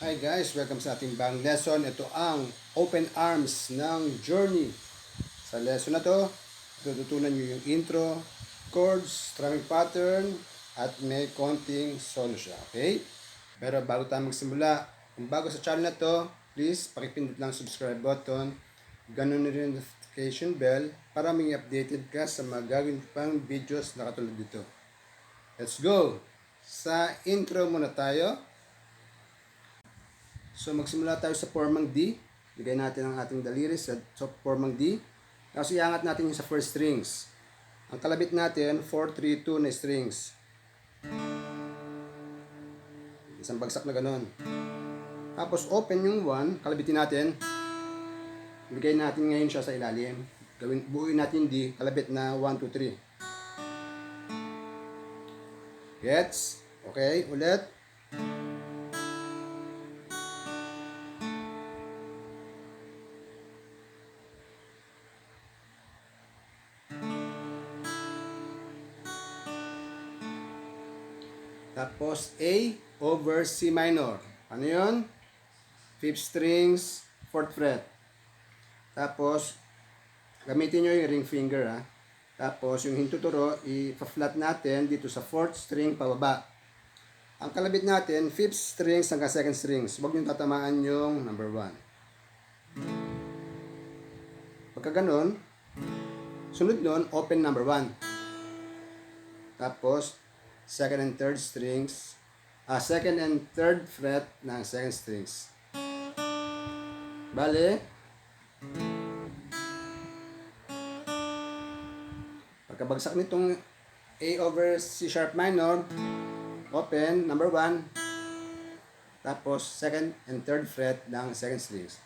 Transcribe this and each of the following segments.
Hi guys, welcome sa ating bagong lesson. Ito ang open arms ng journey. Sa lesson na to, tututunan nyo yung intro, chords, strumming pattern, at may konting solo siya. Okay? Pero bago tayo magsimula, kung bago sa channel na to, please pakipindot lang subscribe button, ganun rin notification bell para may updated ka sa mga gagawin pang videos na katulad dito. Let's go! Sa intro muna tayo. So magsimula tayo sa formang D. Bigay natin ang ating daliri sa formang D. Tapos iangat natin yung sa first strings. Ang kalabit natin, 4-3-2 na strings. Isang bagsak na ganon. Tapos open yung 1, kalabitin natin. Bigay natin ngayon siya sa ilalim. Buuin natin D, kalabit na 1-2-3. Gets? Okay, ulit. Tapos A over C minor. Ano yun? 5th strings, 4th fret. Tapos, gamitin nyo yung ring finger ha. Tapos, yung hintuturo, i-flat natin dito sa 4th string pababa. Ang kalabit natin, 5th strings hanggang 2nd strings. Huwag nyo tatamaan yung number 1. Pagka ganun, sunod nun, open number 1. Tapos, 2nd and 3rd strings, 2nd and 3rd fret ng 2nd strings. Bale, pagkabagsak nitong A over C sharp minor, open, number 1, tapos 2nd and 3rd fret ng 2nd strings.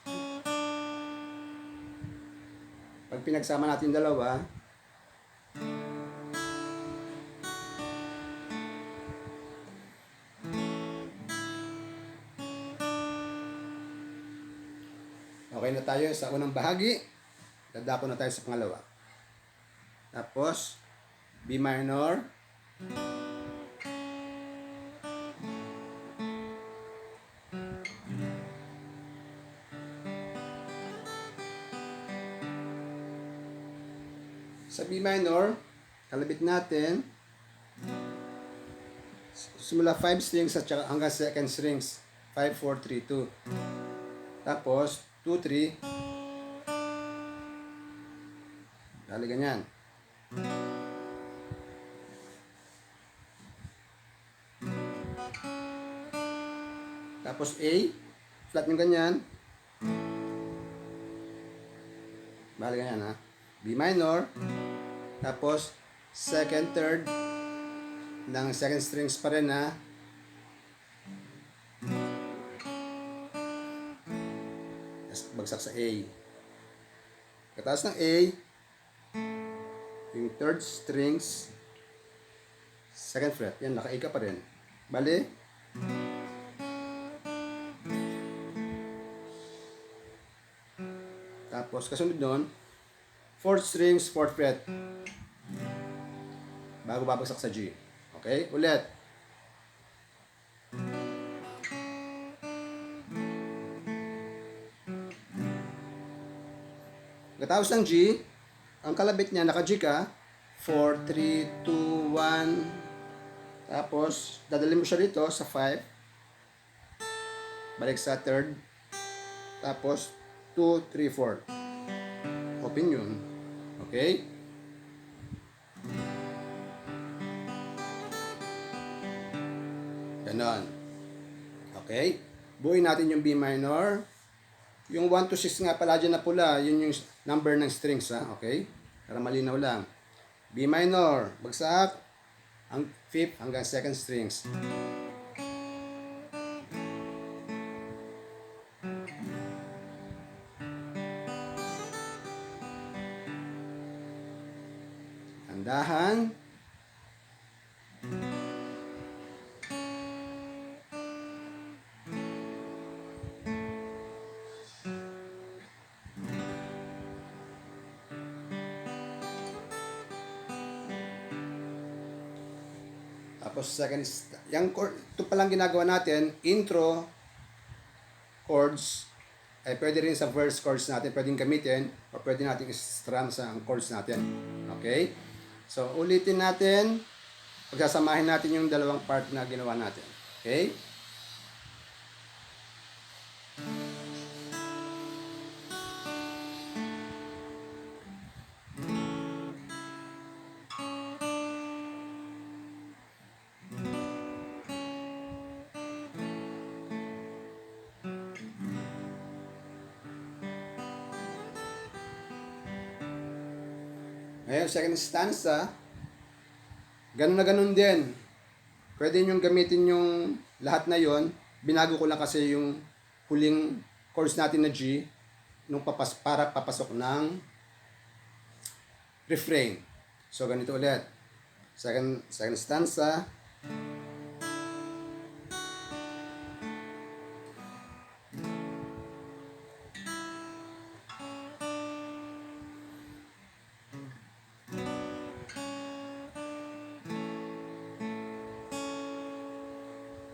Pag pinagsama natin dalawa, okay na tayo sa unang bahagi. Dadako na tayo sa pangalawa. Tapos, B minor. Sa B minor, kalabit natin, simula 5 strings at saka hanggang 2nd strings. 5, 4, 3, 2. Tapos, 2, 3. Dali ganyan. Tapos A, flat yung ganyan. Bali ganyan ha. B minor. Tapos, 2nd, 3rd ng 2nd strings pa rin ha. Bagsak sa A. Kataas ng A, yung 3rd strings, 2nd fret. Yan, naka-A ka pa rin. Bali, tapos kasunod nun, 4th strings, 4th fret. Bago babagsak sa G. Okay? Ulit. Pagkatapos ng G, ang kalabit niya, naka-G ka, 4, 3, 2, 1. Tapos, dadalhin mo siya dito sa 5. Balik sa 3rd. Tapos, 2, 3, 4. Open yun. Okay? Ganon. Okay? Buuin natin yung B minor. Yung 1 to 6 nga pala dyan na pula, yun yung number ng strings ha. Okay? Para malinaw lang. B minor, bagsak. Ang 5th hanggang 2nd strings. Dahan. Tapos second is, yung ito palang ginagawa natin, intro, chords, ay pwede rin sa verse chords natin, pwedeng gamitin, o pwede natin strum sa chords natin. Okay? So, ulitin natin, pagsasamahin natin yung dalawang part na ginawa natin. Okay? Ngayon, second stanza, ganun na ganun din. Pwede nyo gamitin yung lahat na yon. Binago ko lang kasi yung huling chords natin na G nung para papasok ng refrain. So, ganito ulit. Second stanza.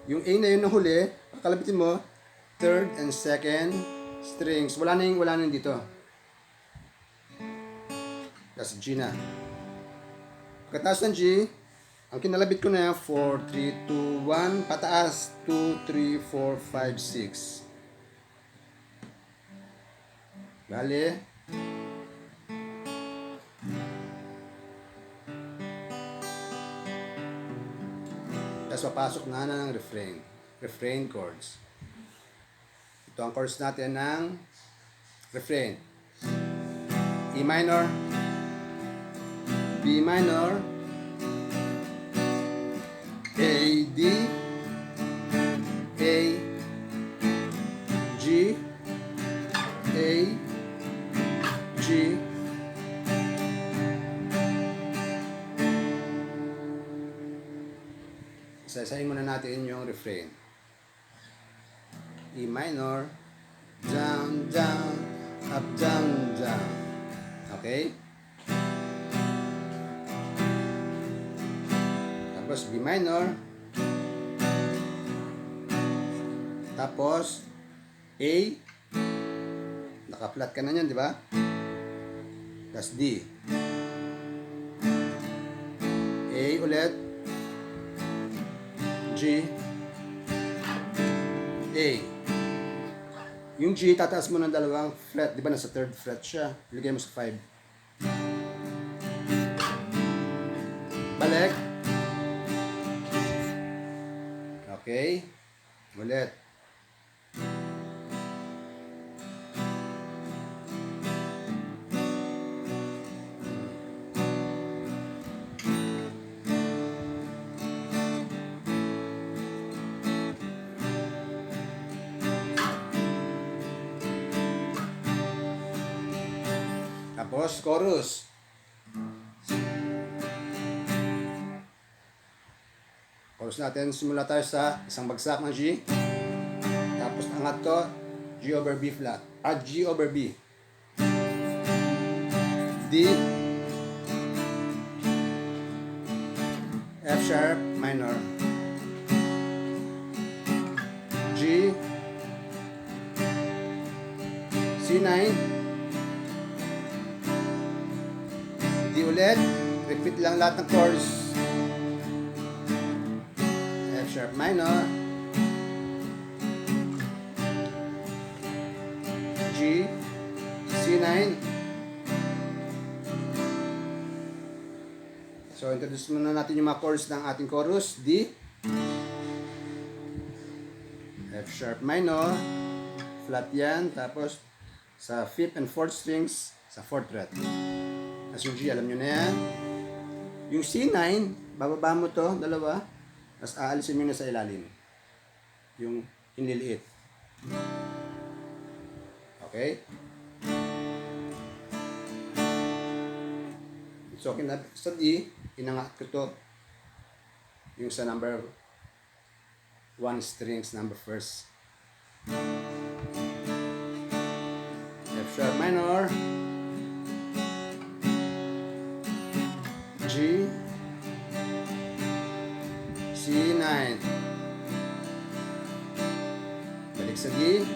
Yung A na yun na huli, kakalabitin mo, third and second strings. Wala na yung dito. That's G na. Pagkatapos ng G, ang kinalabit ko na yan, 4, 3, 2, 1, pataas, 2, 3, 4, 5, 6. Bale. Tapos papasok na ng refrain. Refrain chords. Ito ang chords natin ng refrain. E minor, B minor, A, D, A, G, A, G, Sasayin muna natin yung refrain. E minor, down, down, up, down, down. Okay? Tapos B minor. Tapos A. Naka-flat ka na yan, di ba? Tapos D. A ulit. G, A. Yung G, tataas mo ng dalawang fret. Di ba nasa third fret siya? Iligay mo sa 5. Balik. Okay. Ulit. Tapos, chorus. Chorus natin, simula tayo sa isang bagsak ng G. Tapos, angat ko, G over B flat. G over B. D. F sharp minor. G. C9. D ulit. Repeat lang lahat ng chords. F sharp minor. G. C9. So, introduce muna natin yung mga chords ng ating chorus. D. F sharp minor. Flat yan. Tapos, sa 5th and 4th strings, sa 4th fret. As yung G, alam nyo na yan. Yung C9, bababa mo to, dalawa. Tapos aalisin mo na sa ilalim. Yung inliliit. Okay? So, sa D, inangat ko to. Yung sa number 1 strings, number first. F sharp minor. G, C9. Balik sa D.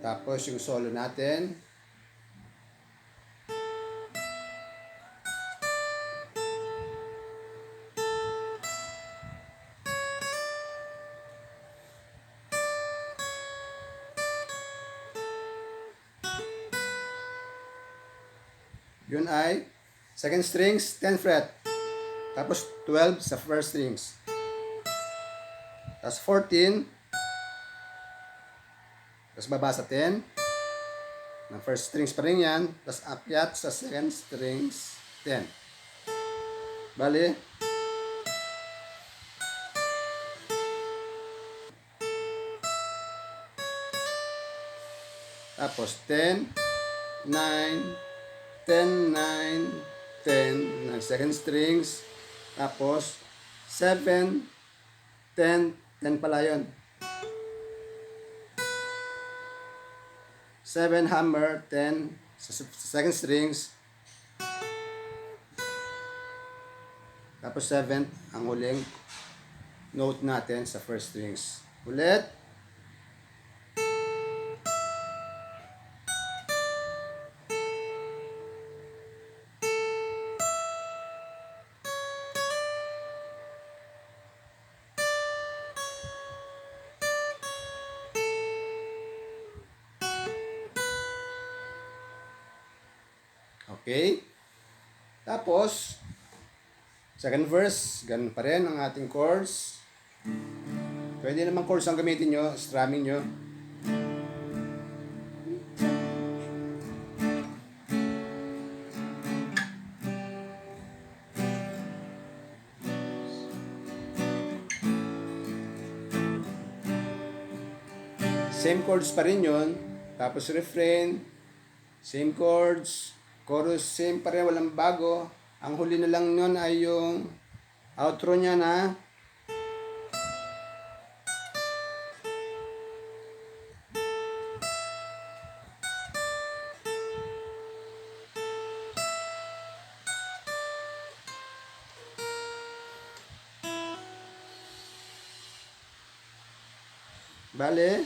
Tapos yung solo natin. Yun ay second strings, 10 fret. Tapos 12 sa first strings. Tapos 14. Tapos baba sa 10. Ng first strings pa rin yan. Tapos akyat sa second strings, 10. Bali. Tapos 10, 9, 10, 9, 10 ng second strings. Tapos 7, 10, 10 pala yun. 7 hammer, 10 sa second strings. Tapos 7 ang huling note natin sa first strings. Ulit. Okay? Tapos, second verse, ganun pa rin ang ating chords. Pwede naman chords ang gamitin nyo, strumming nyo. Same chords pa rin yun. Tapos refrain, same chords. Chorus, same pa rin, walang bago. Ang huli na lang nun ay yung outro niya na bale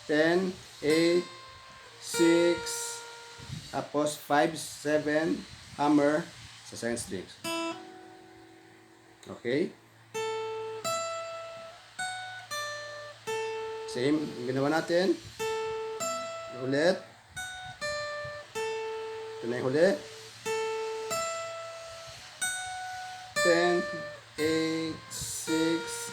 10, 8, 6, tapos 5, 7, hammer sa second strings. Okay? Same, yung ginawa natin. Ulit. Ito na yung huli. 10, 8, 6,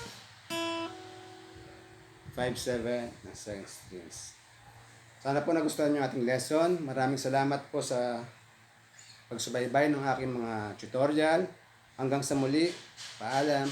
5, 7 na second strings. Sana po nagustuhan nyo ating lesson. Maraming salamat po sa pagsubaybay ng aking mga tutorial. Hanggang sa muli. Paalam.